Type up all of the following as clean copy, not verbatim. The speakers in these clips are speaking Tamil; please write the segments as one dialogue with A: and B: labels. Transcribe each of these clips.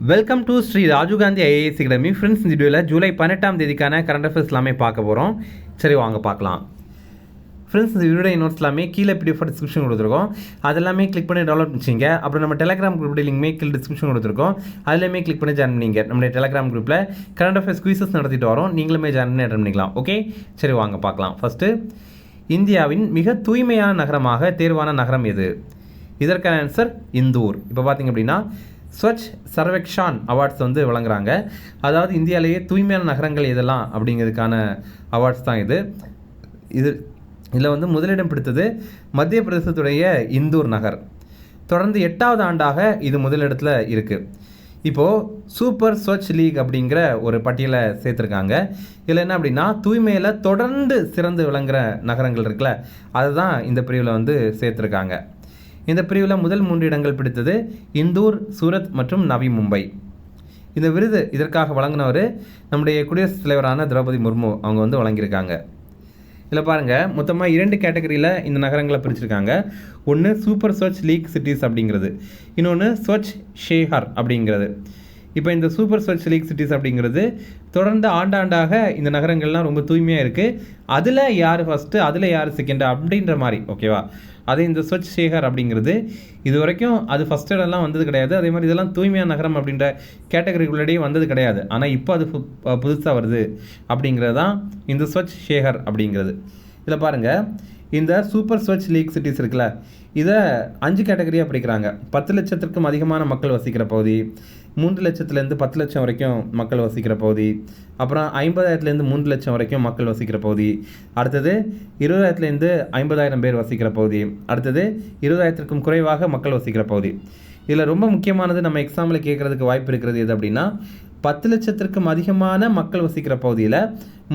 A: Welcome to Shri Rajiv Gandhi IAS academy. Friends, இந்த வீடியோவில் ஜூலை 18ஆம் தேதிக்கான கரண்ட் அஃபேர்ஸ் எல்லாமே பார்க்க போகிறோம். சரி, வாங்க பார்க்கலாம். ஃப்ரெண்ட்ஸ், இந்த வீடியோ நோட்ஸ் எல்லாமே கீழே பிடிஎஃப் டிஸ்கிரிப்ஷன் கொடுத்துருக்கோம். அதெல்லாமே கிளிக் பண்ணி டவுன்லோட் பண்ணிச்சிங்க. அப்புறம் நம்ம டெலிகிராம் குரூப் லிங்க்மே கீழே டிஸ்கிரிப்ஷன் கொடுத்துருக்கோம். அதிலேயுமே கிளிக் பண்ணி ஜாயின் பண்ணிங்க. நம்மளுடைய டெலிகிராம் குரூப்பில் கரண்ட் அஃபேர்ஸ் குயிசஸ் நடத்திட்டு வரோம். நீங்களுமே ஜாயின் பண்ணி அட்டன் பண்ணிக்கலாம். ஓகே, சரி வாங்க பார்க்கலாம். ஃபஸ்ட்டு, இந்தியாவின் மிக தூய்மையான நகரமாக தேர்வான நகரம் எது? இதற்கான ஆன்சர் இந்தூர். இப்போ பார்த்தீங்க அப்படின்னா ஸ்வச் சர்வேக்ஷான் அவார்ட்ஸ் வந்து வழங்குறாங்க. அதாவது இந்தியாவிலேயே தூய்மையான நகரங்கள் எதெல்லாம் அப்படிங்கிறதுக்கான அவார்ட்ஸ் தான் இதில் வந்து முதலிடம் பிடித்தது மத்திய பிரதேசத்துடைய இந்தூர் நகர். தொடர்ந்து 8வது ஆண்டாக இது முதலிடத்தில் இருக்குது. இப்போது சூப்பர் ஸ்வச் லீக் அப்படிங்கிற ஒரு பட்டியலை சேர்த்துருக்காங்க. இதில் என்ன அப்படின்னா தூய்மையில் தொடர்ந்து சிறந்து விளங்குற நகரங்கள் இருக்குல்ல, அதுதான் இந்த பிரிவில் வந்து சேர்த்துருக்காங்க. இந்த பிரிவில் முதல் 3 இடங்கள் பிடித்தது இந்தூர், சூரத் மற்றும் நவி மும்பை. இந்த விருது இதற்காக வழங்கினவர் நம்முடைய குடியரசுத் தலைவரான திரௌபதி முர்மு அவங்க வந்து வழங்கியிருக்காங்க. இதில் பாருங்கள், மொத்தமாக 2 கேட்டகரியில் இந்த நகரங்களை பிரிச்சிருக்காங்க. ஒன்று சூப்பர் ஸ்வச் லீக் சிட்டிஸ் அப்படிங்கிறது, இன்னொன்று ஸ்வச் ஷேஹர் அப்படிங்கிறது. இப்போ இந்த சூப்பர் ஸ்வச் லீக் சிட்டிஸ் அப்படிங்கிறது தொடர்ந்து ஆண்டாண்டாக இந்த நகரங்கள்லாம் ரொம்ப தூய்மையாக இருக்குது. அதில் யார் ஃபஸ்ட்டு, அதில் யார் செகண்டு அப்படின்ற மாதிரி, ஓகேவா? அதே இந்த ஸ்வச் ஷேகர் அப்படிங்கிறது இது வரைக்கும் அது ஃபஸ்ட் இடம்லாம் வந்தது கிடையாது. அதே மாதிரி இதெல்லாம் தூய்மையான நகரம் அப்படின்ற கேட்டகரிக்குள்ளேயே வந்தது கிடையாது. ஆனால் இப்போ அது புதுசாக வருது அப்படிங்கிறது தான் இந்த ஸ்வச் ஷேகர் அப்படிங்கிறது. இதில் பாருங்கள், இந்த சூப்பர் ஸ்வச் லீக் சிட்டிஸ் இருக்குல்ல, இதை 5 கேட்டகரியாக பிரிக்கிறாங்க. 10 லட்சத்திற்கும் அதிகமான மக்கள் வசிக்கிற பகுதி, 3 லட்சத்துலேருந்து 10 லட்சம் வரைக்கும் மக்கள் வசிக்கிற பகுதி, அப்புறம் 50,000லேருந்து 3 லட்சம் வரைக்கும் மக்கள் வசிக்கிற பகுதி, அடுத்தது 20,000லேருந்து 50,000 பேர் வசிக்கிற பகுதி, அடுத்தது 20,000க்கும் குறைவாக மக்கள் வசிக்கிற பகுதி. இதில் ரொம்ப முக்கியமானது நம்ம எக்ஸாம்பிள் கேட்குறதுக்கு வாய்ப்பு இருக்கிறது எது அப்படின்னா 10 லட்சத்திற்கும் அதிகமான மக்கள் வசிக்கிற பகுதியில்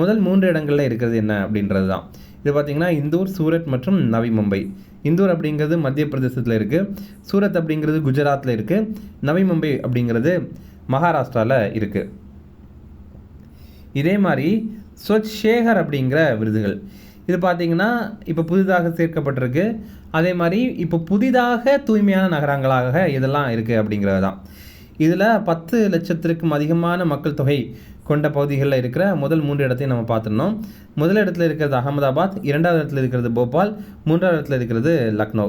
A: முதல் 3 இடங்களில் இருக்கிறது என்ன அப்படின்றது தான். இது பார்த்திங்கன்னா இந்தூர், சூரத் மற்றும் நவி மும்பை. இந்தூர் அப்படிங்கிறது மத்திய பிரதேசத்தில் இருக்குது, சூரத் அப்படிங்கிறது குஜராத்தில் இருக்குது, நவி மும்பை அப்படிங்கிறது மகாராஷ்டிராவில் இருக்குது. இதே மாதிரி ஸ்வச் ஷேகர் அப்படிங்கிற விருதுகள் இது பார்த்திங்கன்னா இப்போ புதிதாக சேர்க்கப்பட்டிருக்கு. அதே மாதிரி இப்போ புதிதாக தூய்மையான நகரங்களாக இதெல்லாம் இருக்குது அப்படிங்கிறது தான். இதில் 10 லட்சத்திற்கும் அதிகமான மக்கள் தொகை கொண்ட பகுதிகளில் இருக்கிற முதல் 3 இடத்தையும் நம்ம பார்த்துருந்தோம். முதல் இடத்துல இருக்கிறது அகமதாபாத், 2வது இடத்துல இருக்கிறது போபால், 3வது இடத்துல இருக்கிறது லக்னோ.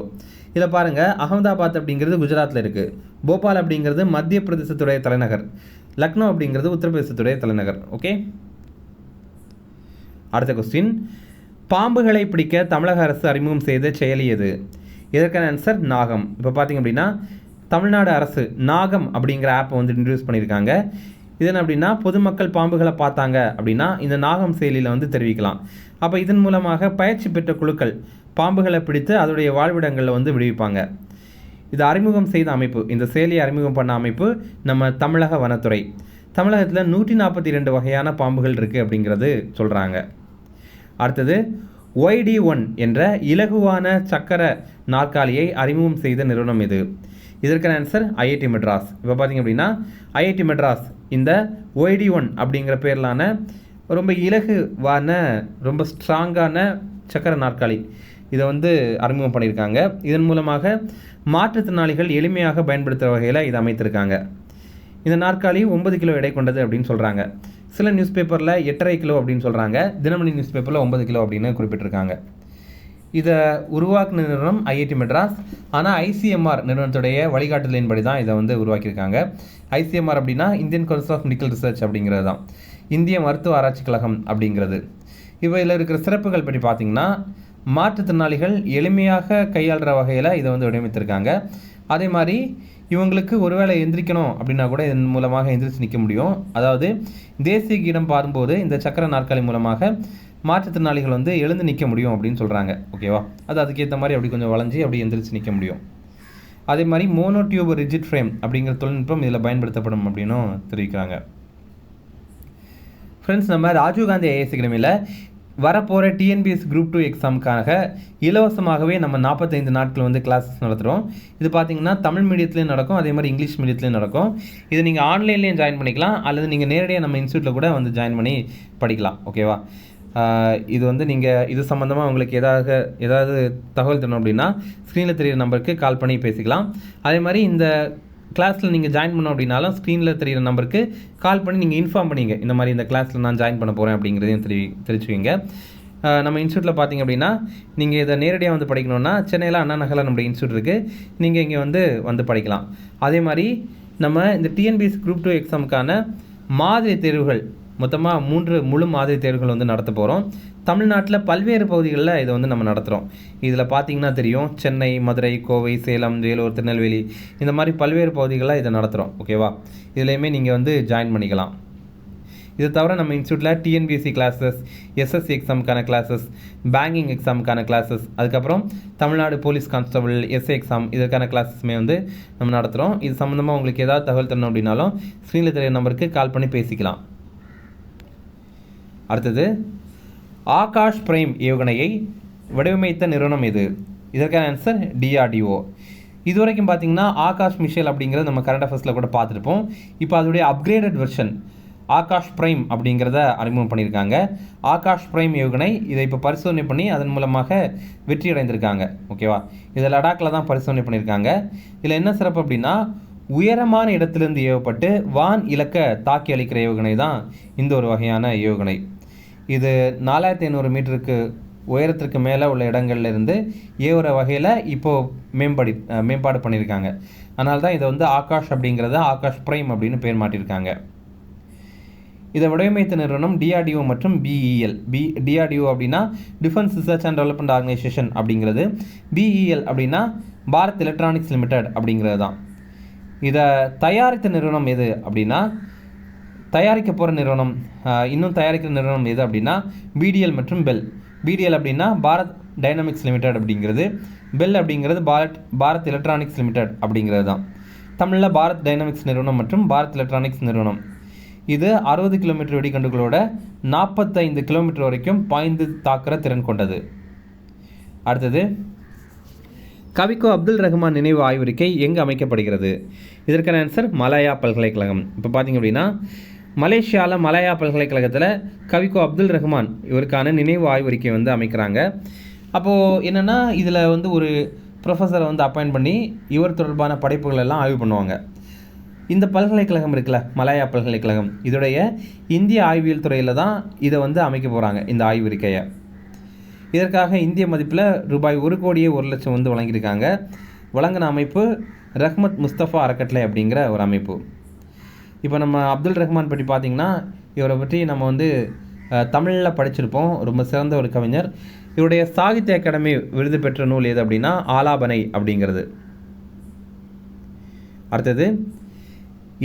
A: இதில் பாருங்கள், அகமதாபாத் அப்படிங்கிறது குஜராத்தில் இருக்குது, போபால் அப்படிங்கிறது மத்திய பிரதேசத்துடைய தலைநகர், லக்னோ அப்படிங்கிறது உத்தரப்பிரதேசத்துடைய தலைநகர். ஓகே, அடுத்த கொஸ்டின், பாம்புகளை பிடிக்க தமிழக அரசு அறிமுகம் செய்த செயலி எது? இதற்கான ஆன்சர் நாகம். இப்போ பார்த்திங்க அப்படின்னா தமிழ்நாடு அரசு நாகம் அப்படிங்கிற ஆப்பை வந்து இன்ட்ரடியூஸ் பண்ணியிருக்காங்க. இது என்ன அப்படின்னா பொதுமக்கள் பாம்புகளை பார்த்தாங்க அப்படின்னா இந்த நாகம் செயலியில் வந்து தெரிவிக்கலாம். அப்போ இதன் மூலமாக பயிற்சி பெற்ற குழுக்கள் பாம்புகளை பிடித்து அதோடைய வாழ்விடங்களில் வந்து விடுவிப்பாங்க. இது அறிமுகம் செய்த அமைப்பு, இந்த செயலியை அறிமுகம் பண்ண அமைப்பு நம்ம தமிழக வனத்துறை. தமிழகத்தில் 142 வகையான பாம்புகள் இருக்குது அப்படிங்கிறது சொல்கிறாங்க. அடுத்தது YD1 என்ற இலகுவான சக்கர நாற்காலியை அறிமுகம் செய்த நிறுவனம் எது? இதற்கான ஆன்சர் IIT மெட்ராஸ். இப்போ பார்த்திங்க அப்படின்னா IIT மெட்ராஸ் இந்த YD1 அப்படிங்கிற பேரிலான ரொம்ப இலகுவான ரொம்ப ஸ்ட்ராங்கான சக்கர நாற்காலி இதை வந்து அறிமுகம் பண்ணியிருக்காங்க. இதன் மூலமாக மாற்றுத்திறனாளிகள் எளிமையாக பயன்படுத்துகிற வகையில் இதை அமைத்திருக்காங்க. இந்த நாற்காலி 9 கிலோ எடை கொண்டது அப்படின்னு சொல்கிறாங்க. சில நியூஸ் பேப்பரில் 8.5 கிலோ அப்படின்னு சொல்கிறாங்க. தினமணி நியூஸ் பேப்பரில் 9 கிலோ அப்படின்னு குறிப்பிட்டிருக்காங்க. இதை உருவாக்கின நிறுவனம் IIT மெட்ராஸ். ஆனால் ICMR நிறுவனத்துடைய வழிகாட்டுதலின்படி தான் இதை வந்து உருவாக்கியிருக்காங்க. ICMR அப்படின்னா Indian council of medical research அப்படிங்கிறது தான், இந்திய மருத்துவ ஆராய்ச்சி கழகம் அப்படிங்கிறது. இதில் இருக்கிற சிறப்புகள் பற்றி பார்த்திங்கன்னா மாற்றுத்திறனாளிகள் எளிமையாக கையாளுற வகையில் இதை வந்து வடிவமைத்திருக்காங்க. அதே மாதிரி இவங்களுக்கு ஒருவேளை எந்திரிக்கணும் அப்படின்னா கூட இதன் மூலமாக எந்திரிச்சு நிற்க முடியும். அதாவது தேசிய கீதம் பாடும்போது இந்த சக்கர நாற்காலி மூலமாக மாற்றுத்திறனாளிகள் வந்து எழுந்து நிற்க முடியும் அப்படின்னு சொல்கிறாங்க. ஓகேவா? அது அதுக்கேற்ற மாதிரி அப்படி கொஞ்சம் வளைஞ்சி அப்படி எந்திரிச்சு நிற்க முடியும். அதே மாதிரி மோனோடியூப் ரிஜிட் ஃப்ரேம் அப்படிங்கிற தொழில்நுட்பம் இதில் பயன்படுத்தப்படும் அப்படின்னும் தெரிவிக்கிறாங்க. ஃப்ரெண்ட்ஸ், நம்ம ராஜீவ் காந்தி ஐஏஎஸ் அகாடமியில் வரப்போகிற TNPSC Group 2 எக்ஸாமுக்காக இலவசமாகவே நம்ம 45 நாட்கள் வந்து கிளாஸஸ் நடத்துகிறோம். இது பார்த்திங்கன்னா தமிழ் மீடியத்துலேயும் நடக்கும், அதே மாதிரி இங்கிலீஷ் மீடியத்துலேயும் நடக்கும். இது நீங்கள் ஆன்லைன்லேயும் ஜாயின் பண்ணிக்கலாம், அல்லது நீங்கள் நேரடியாக நம்ம இன்ஸ்டியூட்டில் கூட வந்து ஜாயின் பண்ணி படிக்கலாம். ஓகேவா? இது வந்து நீங்கள் இது சம்மந்தமாக உங்களுக்கு ஏதாவது தகவல் தரணும் அப்படின்னா ஸ்க்ரீனில் தெரிகிற நம்பருக்கு கால் பண்ணி பேசிக்கலாம். அதே மாதிரி இந்த கிளாஸில் நீங்கள் ஜாயின் பண்ணோம் அப்படின்னாலும் ஸ்க்ரீனில் தெரிகிற நம்பருக்கு கால் பண்ணி நீங்கள் இன்ஃபார்ம் பண்ணிங்க, இந்த மாதிரி இந்த கிளாஸில் நான் ஜாயின் பண்ண போகிறேன் அப்படிங்கிறதையும் தெரிவிச்சுக்கிங்க. நம்ம இன்ஸ்டியூட்டில் பார்த்திங்க அப்படின்னா நீங்கள் இதை நேரடியாக வந்து படிக்கணுன்னா சென்னையில் அண்ணா நகரில் நம்ம இன்ஸ்டியூட் இருக்குது, நீங்கள் இங்கே வந்து படிக்கலாம். அதே மாதிரி நம்ம இந்த டிஎன்பிஎஸ்சி குரூப் 2 எக்ஸாமுக்கான மாதிரி தேர்வுகள் மொத்தமாக 3 முழு மாதிரி தேர்வுகள் வந்து நடத்த போகிறோம். தமிழ்நாட்டில் பல்வேறு பகுதிகளில் இதை வந்து நம்ம நடத்துகிறோம். இதில் பார்த்திங்கன்னா தெரியும், சென்னை, மதுரை, கோவை, சேலம், வேலூர், திருநெல்வேலி, இந்த மாதிரி பல்வேறு பகுதிகளில் இதை நடத்துகிறோம். ஓகேவா, இதுலேயுமே நீங்கள் வந்து ஜாயின் பண்ணிக்கலாம். இதை தவிர நம்ம இன்ஸ்டியூட்டில் டிஎன்பிஎஸ்சி கிளாஸஸ், எஸ்எஸ்சி எக்ஸாமுக்கான கிளாஸஸ், பேங்கிங் எக்ஸாமுக்கான கிளாஸஸ், அதுக்கப்புறம் Tamil Nadu police constable, SA exam, இதற்கான கிளாஸஸுமே வந்து நம்ம நடத்துகிறோம். இது சம்மந்தமாக உங்களுக்கு ஏதாவது தகவல் தரணும் அப்படின்னாலும் ஸ்க்ரீனில் தெரிய நம்பருக்கு கால் பண்ணி பேசிக்கலாம். அடுத்தது, ஆகாஷ் பிரைம் ஏவுகணையை வடிவமைத்த நிறுவனம் எது? இதற்கான ஆன்சர் DRDO. இதுவரைக்கும் பார்த்தீங்கன்னா ஆகாஷ் மிஷேல் அப்படிங்கிறது நம்ம கரண்ட் அஃபேர்ஸில் கூட பார்த்துருப்போம். இப்போ அதோடைய அப்கிரேடட் வெர்ஷன் ஆகாஷ் பிரைம் அப்படிங்கிறத அறிமுகம் பண்ணியிருக்காங்க. ஆகாஷ் பிரைம் ஏவுகணை இதை இப்போ பரிசோதனை பண்ணி அதன் மூலமாக வெற்றி அடைந்திருக்காங்க. ஓகேவா, இதை லடாக்கில் தான் பரிசோதனை பண்ணியிருக்காங்க. இதில் என்ன சிறப்பு அப்படின்னா, உயரமான இடத்திலிருந்து ஏவப்பட்டு வான் இலக்க தாக்கி அளிக்கிற ஏவுகணை தான் இந்த ஒரு வகையான ஏவுகணை. இது 4500 மீட்டருக்கு உயரத்திற்கு மேலே உள்ள இடங்கள்லேருந்து ஏவுற வகையில் இப்போது மேம்பாடு பண்ணியிருக்காங்க. அதனால தான் இதை வந்து ஆகாஷ் அப்படிங்கிறத ஆகாஷ் பிரைம் அப்படின்னு பேர் மாட்டியிருக்காங்க. இதை வடிவமைத்த நிறுவனம் DRDO மற்றும் BEL. DRDO அப்படின்னா defence research and development organisation அப்படிங்கிறது, BEL அப்படின்னா பாரத் எலக்ட்ரானிக்ஸ் லிமிடெட் அப்படிங்கிறது தான். இதை தயாரித்த நிறுவனம் எது அப்படின்னா, தயாரிக்க போகிற நிறுவனம், இன்னும் தயாரிக்கிற நிறுவனம் எது அப்படின்னா BDL மற்றும் பெல். BDL அப்படின்னா பாரத் டைனமிக்ஸ் லிமிடெட் அப்படிங்கிறது, பெல் அப்படிங்கிறது பாரத் எலக்ட்ரானிக்ஸ் லிமிடெட் அப்படிங்கிறது தான். தமிழில் பாரத் டைனமிக்ஸ் நிறுவனம் மற்றும் பாரத் எலக்ட்ரானிக்ஸ் நிறுவனம். இது 60 கிலோமீட்டர் வெடிகண்டுகளோட 45 கிலோமீட்டர் வரைக்கும் பாய்ந்து தாக்குற திறன் கொண்டது. அடுத்தது, கவிக்கோ அப்துல் ரஹ்மான் நினைவு ஆய்வறிக்கை எங்கு அமைக்கப்படுகிறது? இதற்கான ஆன்சர் மலாயா பல்கலைக்கழகம். இப்போ பார்த்திங்க அப்படின்னா மலேசியாவில் மலாயா பல்கலைக்கழகத்தில் கவிக்கோ அப்துல் ரஹ்மான் இவருக்கான நினைவு ஆய்வறிக்கை வந்து அமைக்கிறாங்க. அப்போது என்னென்னா, இதில் வந்து ஒரு ப்ரொஃபஸரை வந்து அப்பாயிண்ட் பண்ணி இவர் தொடர்பான படைப்புகள் எல்லாம் ஆய்வு பண்ணுவாங்க. இந்த பல்கலைக்கழகம் இருக்குல்ல, மலாயா பல்கலைக்கழகம், இதோடைய இந்திய ஆய்வியல் துறையில் தான் இதை வந்து அமைக்க போகிறாங்க, இந்த ஆய்வறிக்கையை. இதற்காக இந்திய மதிப்பில் ரூபாய் 1,01,00,000 வந்து வழங்கியிருக்காங்க. வழங்கின அமைப்பு ரஹ்மத் முஸ்தபா அறக்கட்டளை அப்படிங்கிற ஒரு அமைப்பு. இப்போ நம்ம அப்துல் ரஹ்மான் பற்றி பார்த்திங்கன்னா, இவரை பற்றி நம்ம வந்து தமிழில் படிச்சிருப்போம். ரொம்ப சிறந்த ஒரு கவிஞர். இவருடைய சாகித்ய அகாடமி விருது பெற்ற நூல் எது அப்படின்னா ஆலாபனை அப்படிங்கிறது. அடுத்தது,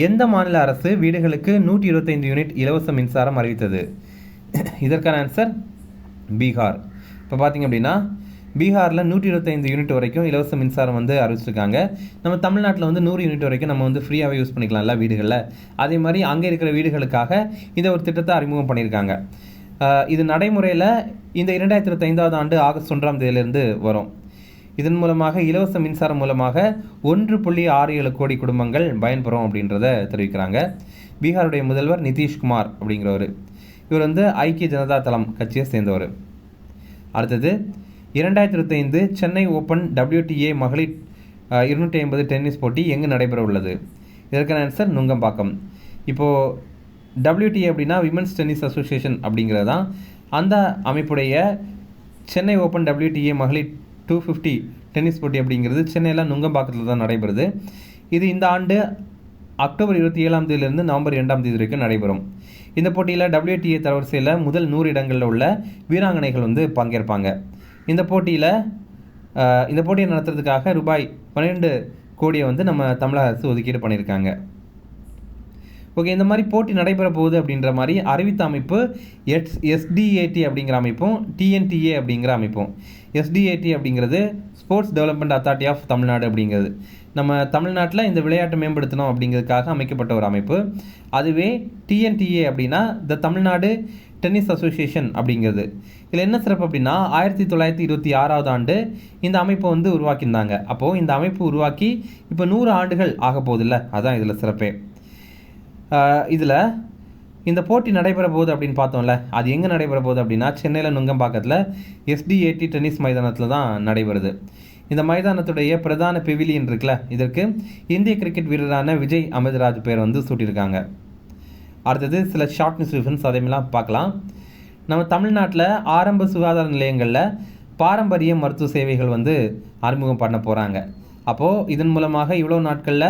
A: எந்த மாநில அரசு வீடுகளுக்கு 125 யூனிட் இலவச மின்சாரம் அறிவித்தது? இதற்கான ஆன்சர் பீகார். இப்போ பார்த்திங்க அப்படின்னா பீகாரில் 125 யூனிட் வரைக்கும் இலவச மின்சாரம் வந்து அறிவிச்சிருக்காங்க. நம்ம தமிழ்நாட்டில் வந்து 100 யூனிட் வரைக்கும் நம்ம வந்து ஃப்ரீயாகவே யூஸ் பண்ணிக்கலாம்ல வீடுகளில். அதே மாதிரி அங்கே இருக்கிற வீடுகளுக்காக இந்த ஒரு திட்டத்தை அறிமுகம் பண்ணியிருக்காங்க. இது நடைமுறையில் இந்த 2025 ஆண்டு ஆகஸ்ட் 1ஆம் தேதியிலிருந்து வரும். இதன் மூலமாக இலவச மின்சாரம் மூலமாக 1.67 கோடி குடும்பங்கள் பயன்பெறும் அப்படின்றத தெரிவிக்கிறாங்க. பீகாருடைய முதல்வர் நிதிஷ்குமார் அப்படிங்கிறவர். இவர் வந்து ஐக்கிய ஜனதா தளம் கட்சியை சேர்ந்தவர். அடுத்தது, 2025 சென்னை ஓப்பன் WTA மகளிர் 250 டென்னிஸ் போட்டி எங்கு நடைபெற உள்ளது? இதற்கான ஆன்சர் நுங்கம்பாக்கம். இப்போது WTA அப்படின்னா விமென்ஸ் டென்னிஸ் அசோசியேஷன் அப்படிங்கிறது தான். அந்த அமைப்புடைய சென்னை ஓப்பன் WTA மகளிர் 250 டென்னிஸ் போட்டி அப்படிங்கிறது சென்னையில் நுங்கம்பாக்கத்தில் தான் நடைபெறுது. இது இந்த ஆண்டு அக்டோபர் 27ஆம் தேதியிலிருந்து நவம்பர் 2ஆம் தேதி வரைக்கும் நடைபெறும். இந்த போட்டியில் WTA தரவரிசையில் முதல் 100 இடங்களில் உள்ள வீராங்கனைகள் வந்து பங்கேற்பாங்க. இந்த போட்டியை நடத்துறதுக்காக ரூபாய் 12 கோடியை வந்து நம்ம தமிழக அரசு ஒதுக்கீடு பண்ணியிருக்காங்க. ஓகே, இந்த மாதிரி போட்டி நடைபெற போகுது அப்படின்ற மாதிரி அறிவித்த அமைப்பு SDAT அப்படிங்கிற அமைப்பும் TNTA அப்படிங்கிற அமைப்பும். SDAT அப்படிங்கிறது sports development authority of Tamil Nadu அப்படிங்கிறது. நம்ம தமிழ்நாட்டில் இந்த விளையாட்டை மேம்படுத்தணும் அப்படிங்கிறதுக்காக அமைக்கப்பட்ட ஒரு அமைப்பு. அதுவே TNTA அப்படின்னா த தமிழ்நாடு டென்னிஸ் அசோசியேஷன் அப்படிங்கிறது. இதில் என்ன சிறப்பு அப்படின்னா 1926ஆவது ஆண்டு இந்த அமைப்பை வந்து உருவாக்கியிருந்தாங்க. அப்போது இந்த அமைப்பு உருவாக்கி இப்போ 100 ஆண்டுகள் ஆக போகுதில்ல, அதுதான் இதில் சிறப்பே. இதில் இந்த போட்டி நடைபெற போகுது அப்படின்னு பார்த்தோம்ல, அது எங்கே நடைபெற போகுது அப்படின்னா சென்னையில் நுங்கம்பாக்கத்தில் SDAT டென்னிஸ் மைதானத்தில் தான் நடைபெறுது. இந்த மைதானத்துடைய பிரதான பெவிலியன் இருக்குல்ல, இதற்கு இந்திய கிரிக்கெட் வீரரான விஜய் அமிர்தராஜ் பேர் வந்து சூட்டியிருக்காங்க. அடுத்தது சில ஷார்ட் நியூஸ் டிஃபரன்ஸ் அதையெல்லாம் பார்க்கலாம். நம்ம தமிழ்நாட்டில் ஆரம்ப சுகாதார நிலையங்களில் பாரம்பரிய மருத்துவ சேவைகள் வந்து அறிமுகம் பண்ண போகிறாங்க. அப்போது இதன் மூலமாக இவ்வளோ நாட்களில்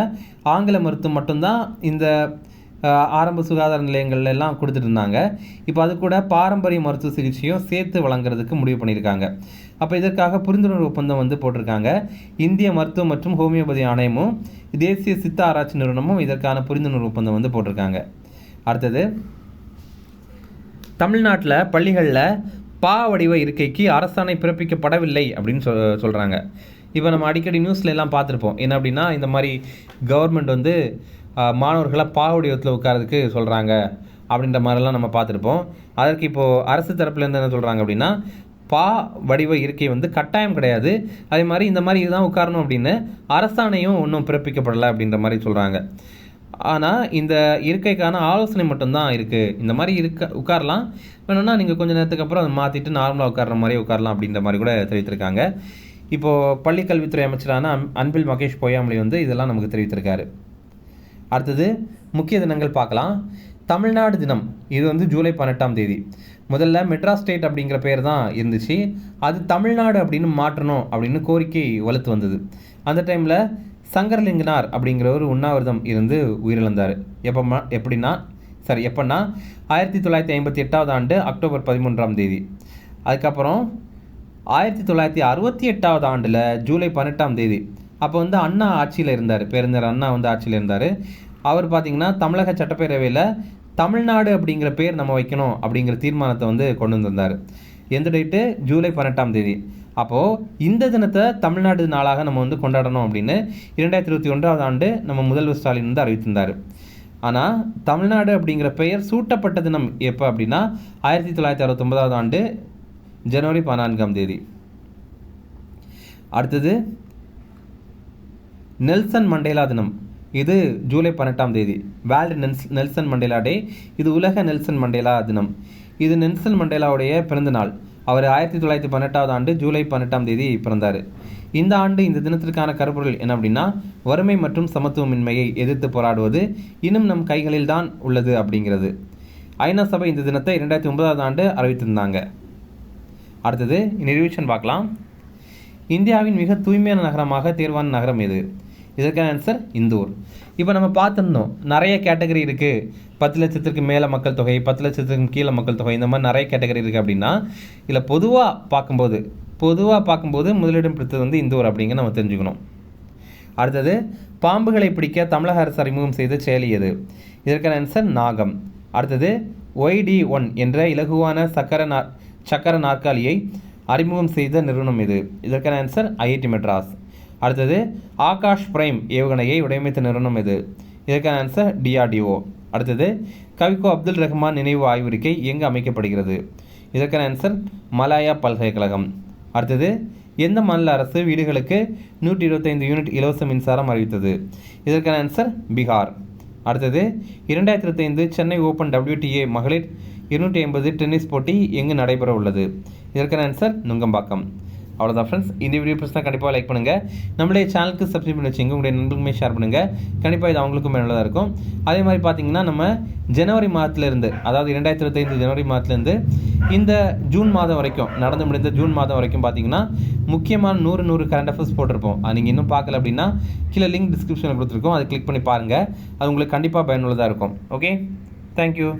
A: ஆங்கில மருத்துவம் மட்டும்தான் இந்த ஆரம்ப சுகாதார நிலையங்கள்ல எல்லாம் கொடுத்துட்டு இருந்தாங்க. இப்போ அது கூட பாரம்பரிய மருத்துவ சிகிச்சையும் சேர்த்து வழங்குறதுக்கு முடிவு பண்ணியிருக்காங்க. அப்போ இதற்காக புரிந்துணர்வு ஒப்பந்தம் வந்து போட்டிருக்காங்க. இந்திய மருத்துவம் மற்றும் ஹோமியோபதி ஆணையமும் தேசிய சித்த ஆராய்ச்சி நிறுவனமும் இதற்கான புரிந்துணர்வு ஒப்பந்தம் வந்து போட்டிருக்காங்க. அடுத்தது, தமிழ்நாட்டில் பள்ளிகளில் பா வடிவ இருக்கைக்கு அரசாணை பிறப்பிக்கப்படவில்லை அப்படின்னு சொல்கிறாங்க. இப்போ நம்ம அடிக்கடி நியூஸில் எல்லாம் பார்த்துருப்போம். என்ன அப்படின்னா, இந்த மாதிரி கவர்மெண்ட் வந்து மாணவர்களை பா வடிவத்தில் உட்காரதுக்கு சொல்கிறாங்க அப்படின்ற மாதிரிலாம் நம்ம பார்த்துருப்போம். அதற்கு இப்போது அரசு தரப்புலேருந்து என்ன சொல்கிறாங்க அப்படின்னா, பா வடிவ இருக்கை வந்து கட்டாயம் கிடையாது, அதே மாதிரி இந்த மாதிரி இதுதான் உட்காரணும் அப்படின்னு அரசாணையும் ஒன்றும் பிறப்பிக்கப்படலை அப்படின்ற மாதிரி சொல்கிறாங்க. ஆனால் இந்த இருக்கைக்கான ஆலோசனை மட்டும்தான் இருக்குது. இந்த மாதிரி உட்காரலாம், வேணும்னா நீங்கள் கொஞ்சம் நேரத்துக்கு அப்புறம் அதை மாற்றிட்டு நார்மலாக உட்கார்ற மாதிரி உட்காரலாம் அப்படின்ற மாதிரி கூட தெரிவித்திருக்காங்க. இப்போது பள்ளிக்கல்வித்துறை அமைச்சரான அன்பில் மகேஷ் பொய்யாமொழி வந்து இதெல்லாம் நமக்கு தெரிவித்திருக்காரு. அடுத்தது முக்கிய தினங்கள் பார்க்கலாம். தமிழ்நாடு தினம் இது வந்து ஜூலை 18ஆம் தேதி. முதல்ல மெட்ராஸ் ஸ்டேட் அப்படிங்கிற பேர் தான் இருந்துச்சு, அது தமிழ்நாடு அப்படின்னு மாற்றணும் அப்படின்னு கோரிக்கை வலுத்து வந்தது. அந்த டைமில் சங்கரலிங்கனார் அப்படிங்கிற ஒரு உண்ணாவிரதம் இருந்து உயிரிழந்தார். எப்படின்னா 1958 ஆண்டு அக்டோபர் 13ஆம் தேதி. அதுக்கப்புறம் 1968 ஆண்டில் ஜூலை 18ஆம் தேதி அப்போ வந்து அண்ணா ஆட்சியில் இருந்தார், பேரறிஞர் அண்ணா வந்து ஆட்சியில் இருந்தார். அவர் பார்த்திங்கன்னா தமிழக சட்டப்பேரவையில் தமிழ்நாடு அப்படிங்கிற பேர் நம்ம வைக்கணும் அப்படிங்கிற தீர்மானத்தை வந்து கொண்டு வந்திருந்தார். எந்த டேட்டு? ஜூலை 18ஆம் தேதி. அப்போது இந்த தினத்தை தமிழ்நாடு நாளாக நம்ம வந்து கொண்டாடணும் அப்படின்னு 2021 ஆண்டு நம்ம முதல்வர் ஸ்டாலின் வந்து அறிவித்திருந்தார். ஆனால் தமிழ்நாடு அப்படிங்கிற பெயர் சூட்டப்பட்ட தினம் எப்போ அப்படின்னா 1969 ஆண்டு ஜனவரி 14ஆம் தேதி. அடுத்தது நெல்சன் மண்டேலா தினம், இது ஜூலை 18ஆம் தேதி. வேர்ல்டு நெல்சன் மண்டேலா டே, இது உலக நெல்சன் மண்டேலா தினம். இது நெல்சன் மண்டேலாவுடைய பிறந்த நாள். அவர் 1918 ஆண்டு ஜூலை 18ஆம் தேதி பிறந்தார். இந்த ஆண்டு இந்த தினத்திற்கான கருப்பொருள் என்ன அப்படின்னா, வறுமை மற்றும் சமத்துவமின்மையை எதிர்த்து போராடுவது இன்னும் நம் கைகளில் தான் உள்ளது அப்படிங்கிறது. ஐநா சபை இந்த தினத்தை 2009 ஆண்டு அறிவித்திருந்தாங்க. அடுத்தது ரிவிஷன் பார்க்கலாம். இந்தியாவின் மிக தூய்மையான நகரமாக தேர்வான நகரம் எது? இதற்கான ஆன்சர் இந்தூர். இப்போ நம்ம பார்த்துருந்தோம், நிறைய கேட்டகரி இருக்குது. 10 லட்சத்திற்கு மேலே மக்கள் தொகை, 10 லட்சத்துக்கு கீழே மக்கள் தொகை, இந்த மாதிரி நிறைய கேட்டகரி இருக்குது அப்படின்னா, இதில் பொதுவாக பார்க்கும்போது முதலிடம் பிடித்தது வந்து இந்தூர் அப்படிங்கிற நம்ம தெரிஞ்சுக்கணும். அடுத்தது, பாம்புகளை பிடிக்க தமிழக அரசு அறிமுகம் செய்த செயலி எது? இதற்கான ஆன்சர் நாகம். அடுத்தது, YD1 என்ற இலகுவான சக்கர நாற்காலியை அறிமுகம் செய்த நிறுவனம் எது? இதற்கான ஆன்சர் IIT மெட்ராஸ். அடுத்தது, ஆகாஷ் பிரைம் ஏவுகணையை வடிவமைத்த நிறுவனம் எது? இதற்கான ஆன்சர் DRDO. அடுத்தது, கவிக்கோ அப்துல் ரஹ்மான் நினைவு ஆய்விருக்கை எங்கு அமைக்கப்படுகிறது? இதற்கான ஆன்சர் மலாயா பல்கலைக்கழகம். அடுத்தது, எந்த மாநில அரசு வீடுகளுக்கு 125 யூனிட் இலவச மின்சாரம் அறிவித்தது? இதற்கான ஆன்சர் பீகார். அடுத்தது, 2025 சென்னை ஓப்பன் WTA மகளிர் 250 டென்னிஸ் போட்டி எங்கு நடைபெற உள்ளது? இதற்கான ஆன்சர் நுங்கம்பாக்கம். அவ்வளோதான் ஃப்ரெண்ட்ஸ். இந்த வீடியோ பிடிச்சா கண்டிப்பாக லைக் பண்ணுங்கள். நம்மளுடைய சேனலுக்கு சப்ஸ்கிரைப் பண்ணி வச்சுங்க, உங்களுடைய நண்பர்களுமே ஷேர் பண்ணுங்கள். கண்டிப்பாக இது அவங்களுக்கும் பயனுள்ளதாக இருக்கும். அதே மாதிரி பார்த்தீங்கன்னா, நம்ம ஜனவரி மாதத்துலேருந்து, அதாவது 2025 ஜனவரி மாதத்துலேருந்து இந்த ஜூன் மாதம் வரைக்கும், நடந்து முடிந்த ஜூன் மாதம் வரைக்கும் பார்த்தீங்கன்னா முக்கியமான 100 கரண்ட் அஃபேர்ஸ் போட்டிருப்போம். அது நீங்கள் இன்னும் பார்க்கல அப்படின்னா கீழே லிங்க் டிஸ்கிரிப்ஷனில் கொடுத்துருக்கோம், அதை கிளிக் பண்ணி பாருங்கள். அது உங்களுக்கு கண்டிப்பாக பயனுள்ளதாக இருக்கும். Okay, thank you.